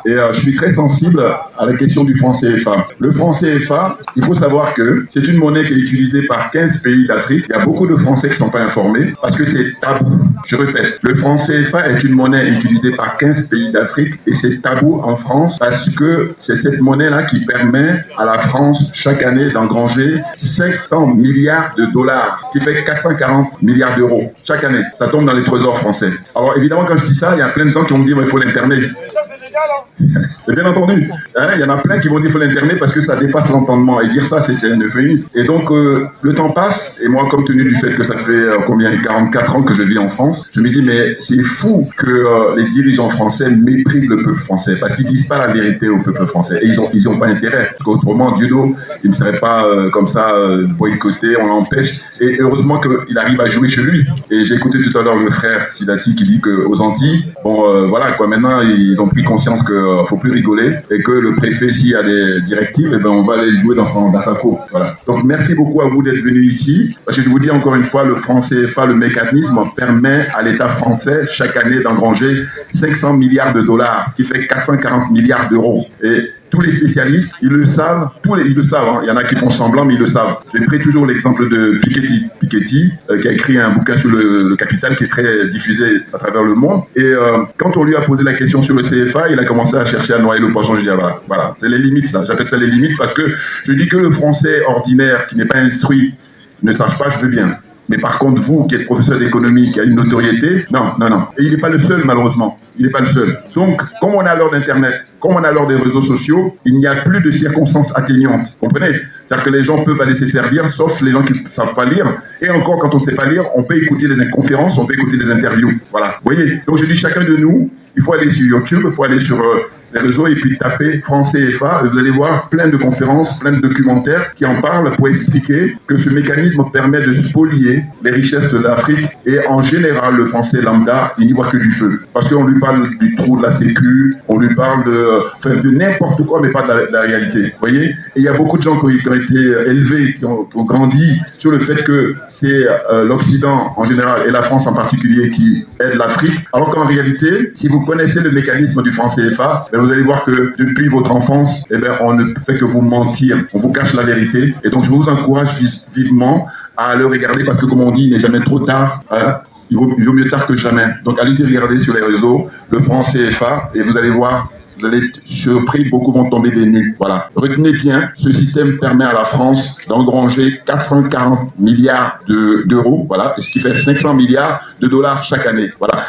Et je suis très sensible à la question du franc CFA. Le franc CFA, il faut savoir que c'est une monnaie qui est utilisée par 15 pays d'Afrique. Il y a beaucoup de Français qui ne sont pas informés parce que c'est tabou. Je répète, le franc CFA est une monnaie utilisée par 15 pays d'Afrique et c'est tabou en France parce que c'est cette monnaie-là qui permet à la France chaque année d'engranger 500 milliards de dollars, qui fait 440 milliards d'euros chaque année. Ça tombe dans les trésors français. Alors évidemment, quand je dis ça, il y a plein de gens qui vont me dire il faut l'interner. Et bien entendu, il y en a plein qui vont dire qu'il faut l'interner parce que ça dépasse l'entendement. Et dire ça, c'est un euphémisme. Et donc, le temps passe. Et moi, compte tenu du fait que ça fait 44 ans que je vis en France, je me dis, mais c'est fou que les dirigeants français méprisent le peuple français parce qu'ils disent pas la vérité au peuple français. Et ils ont pas intérêt. Parce qu'autrement, Dieudo, il ne serait pas comme ça boycotté, on l'empêche. Et heureusement qu'il arrive à jouer chez lui. Et j'ai écouté tout à l'heure le frère Sidati qui dit qu'aux Antilles, voilà, quoi, maintenant, ils ont pris conscience qu'il faut plus rigoler et que le préfet, s'il y a des directives, eh ben, on va aller jouer dans sa cour. Voilà. Donc, merci beaucoup à vous d'être venus ici. Parce que je vous dis encore une fois, le franc CFA, le mécanisme permet à l'État français chaque année d'engranger 500 milliards de dollars, ce qui fait 440 milliards d'euros. Et tous les spécialistes, ils le savent, ils le savent, hein. Il y en a qui font semblant, mais ils le savent. J'ai pris toujours l'exemple de Piketty. Piketty, qui a écrit un bouquin sur le capital qui est très diffusé à travers le monde. Et quand on lui a posé la question sur le CFA, il a commencé à chercher à noyer le poisson. Je dis, ah, voilà, c'est les limites, ça. J'appelle ça les limites parce que je dis que le français ordinaire qui n'est pas instruit ne sache pas, je veux bien. Mais par contre, vous, qui êtes professeur d'économie, qui a une notoriété, non. Et il n'est pas le seul, malheureusement. Il n'est pas le seul. Donc, comme on est à l'heure d'Internet, comme on est à l'heure des réseaux sociaux, il n'y a plus de circonstances atteignantes. Vous comprenez? C'est-à-dire que les gens peuvent aller se servir, sauf les gens qui ne savent pas lire. Et encore, quand on ne sait pas lire, on peut écouter des conférences, on peut écouter des interviews. Voilà. Vous voyez? Donc, je dis chacun de nous, il faut aller sur YouTube, il faut aller sur les réseaux et puis taper franc CFA. Et vous allez voir plein de conférences, plein de documentaires qui en parlent pour expliquer que ce mécanisme permet de spolier les richesses de l'Afrique. Et en général, le français lambda, il n'y voit que du feu. Parce qu'on lui parle du trou de la sécu, on lui parle de n'importe quoi, mais pas de la réalité. Vous voyez? Et il y a beaucoup de gens qui ont été élevés, qui ont grandi sur le fait que c'est l'Occident en général et la France en particulier qui aide l'Afrique. Alors qu'en réalité, si vous connaissez le mécanisme du franc CFA, vous allez voir que depuis votre enfance, on ne fait que vous mentir. On vous cache la vérité. Et donc, je vous encourage vivement à le regarder parce que, comme on dit, il n'est jamais trop tard. Hein? Il vaut mieux tard que jamais. Donc, allez regarder sur les réseaux le franc CFA et vous allez voir, vous allez être surpris, beaucoup vont tomber des nues. Voilà. Retenez bien, ce système permet à la France d'engranger 440 milliards d'euros, voilà, ce qui fait 500 milliards de dollars chaque année. Voilà.